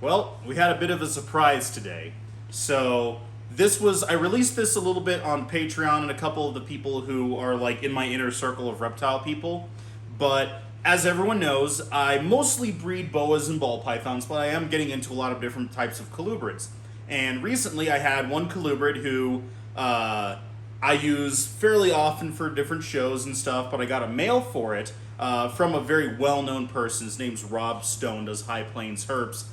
Well, we had a bit of a surprise today. So I released this a little bit on Patreon and a couple of the people who are like in my inner circle of reptile people. But as everyone knows, I mostly breed boas and ball pythons, but I am getting into a lot of different types of colubrids. And recently I had one colubrid who I use fairly often for different shows and stuff, but I got a male for it from a very well-known person. His name's Rob Stone, does High Plains Herps,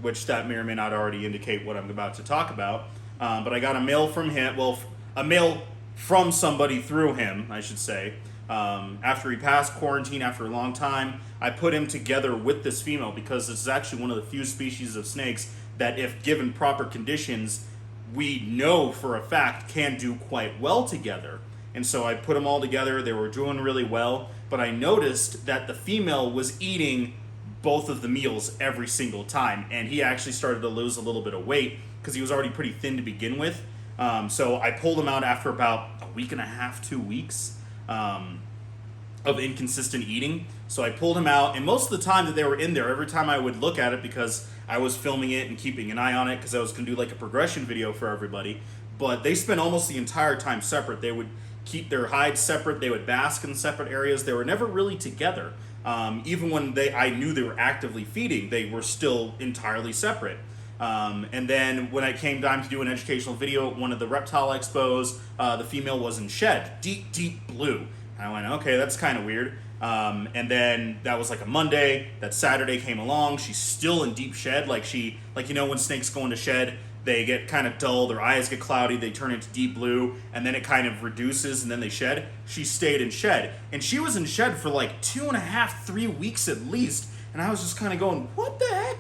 which that may or may not already indicate what I'm about to talk about. But I got a male from him, well, a male from somebody through him, I should say. After he passed quarantine after a long time, I put him together with this female because this is actually one of the few species of snakes that, if given proper conditions, we know for a fact can do quite well together. And so I put them all together. They were doing really well, but I noticed that the female was eating both of the meals every single time, and he actually started to lose a little bit of weight because he was already pretty thin to begin with. So I pulled him out after about a week and a half, 2 weeks of inconsistent eating. So I pulled him out, and most of the time that they were in there, every time I would look at it, because I was filming it and keeping an eye on it because I was going to do like a progression video for everybody, but they spent almost the entire time separate. They would keep their hides separate, they would bask in separate areas, they were never really together. Even when I knew they were actively feeding, they were still entirely separate. And then when it came time to do an educational video at one of the reptile expos, the female was in shed, deep blue. And I went, okay, that's kind of weird. And then that was like a Monday. That Saturday came along. She's still in deep shed. Like you know, when snakes go into shed, they get kind of dull, their eyes get cloudy, they turn into deep blue, and then it kind of reduces, and then they shed. She stayed in shed. And she was in shed for like 2.5, 3 weeks at least. And I was just kind of going, what the heck?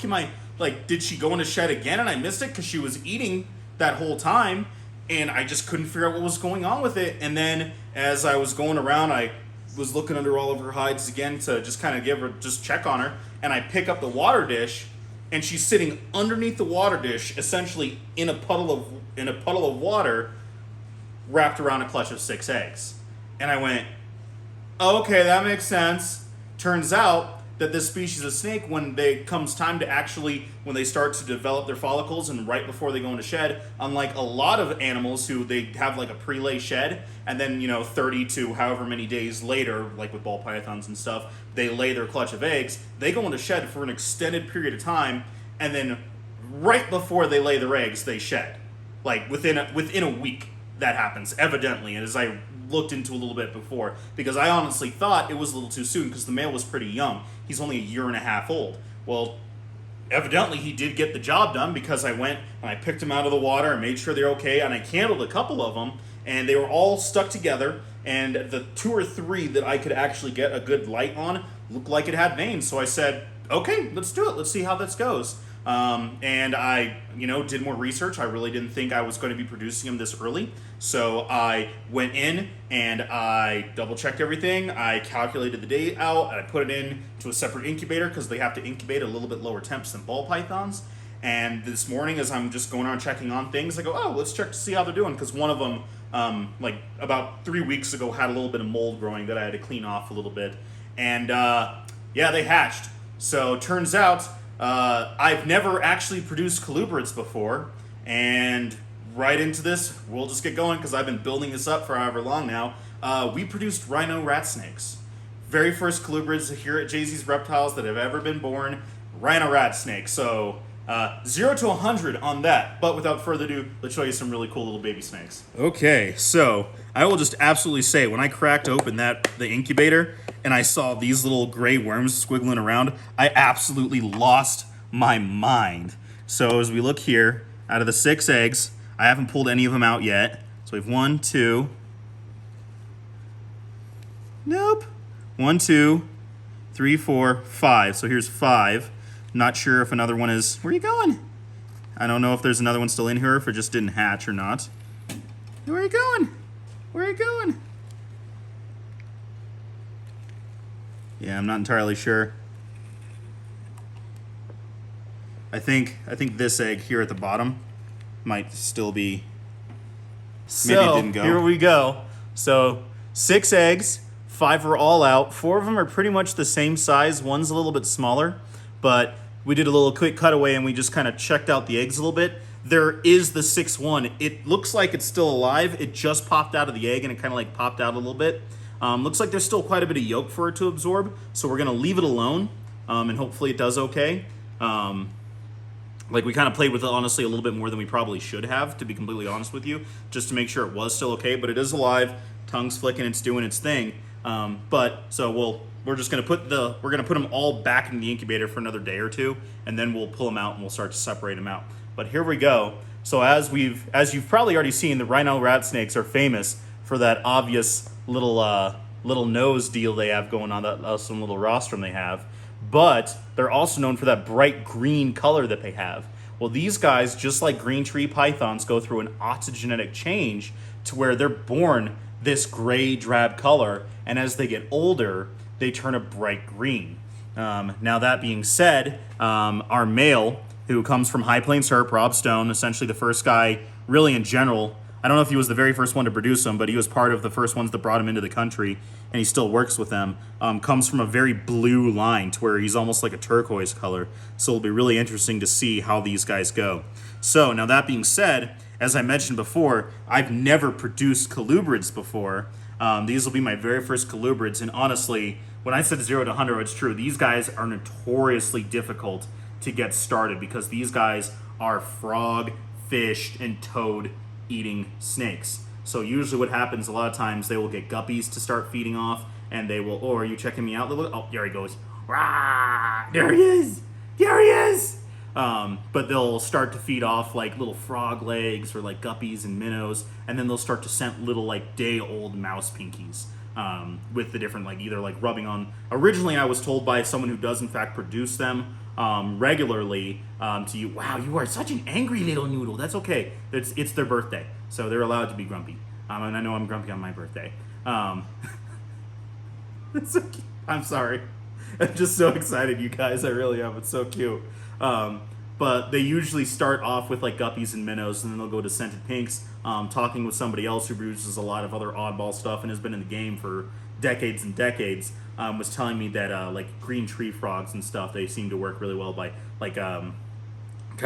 Did she go into shed again and I missed it? Because she was eating that whole time, and I just couldn't figure out what was going on with it. And then as I was going around, I was looking under all of her hides again to just kind of just check on her, and I pick up the water dish, and she's sitting underneath the water dish, essentially in a puddle of water, wrapped around a clutch of 6 eggs. And I went, oh, okay, that makes sense. Turns out that this species of snake, when comes time to actually, when they start to develop their follicles and right before they go into shed, unlike a lot of animals who they have like a pre-lay shed, and then 30 to however many days later, like with ball pythons and stuff, they lay their clutch of eggs, they go into shed for an extended period of time, and then right before they lay their eggs, they shed. Like within a week, that happens, evidently, and as I looked into a little bit before, because I honestly thought it was a little too soon because the male was pretty young. He's only 1.5 years old. Well, evidently he did get the job done, because I went and I picked them out of the water and made sure they're okay, and I candled a couple of them, and they were all stuck together, and the 2 or 3 that I could actually get a good light on looked like it had veins. So I said, okay, let's do it. Let's see how this goes. And I, did more research. I really didn't think I was going to be producing them this early. So I went in and I double-checked everything. I calculated the day out, and I put it in to a separate incubator because they have to incubate at a little bit lower temps than ball pythons. And this morning, as I'm just going around checking on things, I go, oh, let's check to see how they're doing, because one of them, about 3 weeks ago, had a little bit of mold growing that I had to clean off a little bit. And, they hatched. So turns out I've never actually produced colubrids before, and right into this, we'll just get going because I've been building this up for however long now. We produced rhino rat snakes. Very first colubrids here at Jay-Z's Reptiles that have ever been born, rhino rat snakes. So 0 to 100 on that, but without further ado, let's show you some really cool little baby snakes. Okay, so I will just absolutely say, when I cracked open the incubator and I saw these little gray worms squiggling around, I absolutely lost my mind. So as we look here, out of the 6 eggs, I haven't pulled any of them out yet. So we have 1, 2. Nope. 1, 2, 3, 4, 5. So here's 5. Not sure if another one is... Where are you going? I don't know if there's another one still in here, if it just didn't hatch or not. Where are you going? Where are you going? Yeah, I'm not entirely sure. I think this egg here at the bottom might still be... Maybe it didn't go. Here we go. So 6 eggs, 5 are all out. 4 of them are pretty much the same size. One's a little bit smaller, but we did a little quick cutaway and we just kind of checked out the eggs a little bit. There is the 6-1. It looks like it's still alive. It just popped out of the egg and it kind of like popped out a little bit. Looks like there's still quite a bit of yolk for it to absorb, so we're gonna leave it alone, and hopefully it does okay. Like we kind of played with it honestly a little bit more than we probably should have, to be completely honest with you, just to make sure it was still okay. But it is alive, tongue's flicking, it's doing its thing. We're just gonna put them all back in the incubator for another day or two, and then we'll pull them out and we'll start to separate them out. But here we go. So as you've probably already seen, the rhino rat snakes are famous for that obvious little nose deal they have going on, that some little rostrum they have. But they're also known for that bright green color that they have. Well, these guys, just like green tree pythons, go through an autogenetic change to where they're born this gray drab color, and as they get older, they turn a bright green. Now that being said, our male, who comes from High Plains Herp, Rob Stone, essentially the first guy, really in general, I don't know if he was the very first one to produce them, but he was part of the first ones that brought him into the country, and he still works with them. Comes from a very blue line to where he's almost like a turquoise color. So it'll be really interesting to see how these guys go. So now that being said, as I mentioned before, I've never produced colubrids before. These will be my very first colubrids, and honestly, when I said 0 to 100, it's true. These guys are notoriously difficult to get started because these guys are frog, fish, and toad eating snakes. So usually what happens a lot of times, they will get guppies to start feeding off, and they will, oh, are you checking me out? Oh, there he goes. Rah! There he is! There he is! But they'll start to feed off like little frog legs or like guppies and minnows, and then they'll start to scent little like day-old mouse pinkies. With the different, like either like rubbing on. Originally I was told by someone who does in fact produce them regularly to you, wow, you are such an angry little noodle. That's okay. It's their birthday, so they're allowed to be grumpy. And I know I'm grumpy on my birthday. It's so cute. I'm sorry. I'm just so excited, you guys. I really am. It's so cute. But they usually start off with like guppies and minnows, and then they'll go to scented pinks. Talking with somebody else who produces a lot of other oddball stuff and has been in the game for decades and decades, was telling me that like green tree frogs and stuff, they seem to work really well by like kind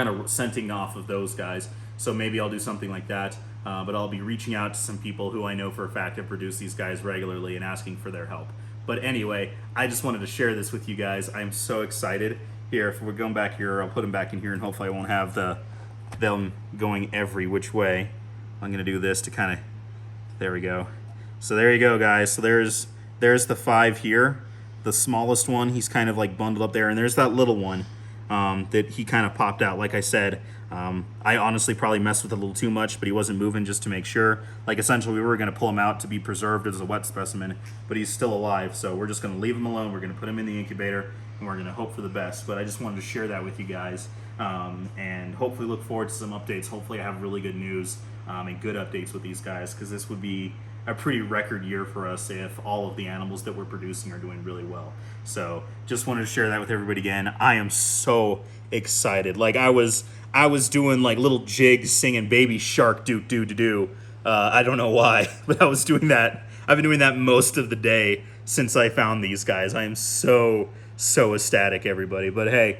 of scenting off of those guys. So maybe I'll do something like that. But I'll be reaching out to some people who I know for a fact have produced these guys regularly and asking for their help. But anyway, I just wanted to share this with you guys. I'm so excited. Here, if we're going back here, I'll put them back in here, and hopefully I won't have them going every which way. I'm gonna do this to kind of, there we go. So there you go, guys. So there's the 5 here. The smallest one, he's kind of like bundled up there, and there's that little one that he kind of popped out. Like I said, I honestly probably messed with it a little too much, but he wasn't moving, just to make sure. Like essentially we were gonna pull him out to be preserved as a wet specimen, but he's still alive, so we're just gonna leave him alone. We're gonna put him in the incubator, and we're gonna hope for the best. But I just wanted to share that with you guys, and hopefully look forward to some updates. Hopefully I have really good news and good updates with these guys, because this would be a pretty record year for us if all of the animals that we're producing are doing really well. So just wanted to share that with everybody again. I am so excited. Like I was doing like little jigs singing Baby Shark doo doo doo doo. I don't know why, but I was doing that. I've been doing that most of the day since I found these guys. I am so ecstatic, everybody. But hey,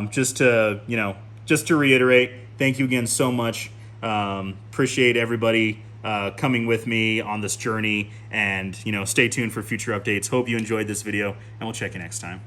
just to reiterate, thank you again so much. Appreciate everybody coming with me on this journey, and stay tuned for future updates. Hope you enjoyed this video, and we'll check you next time.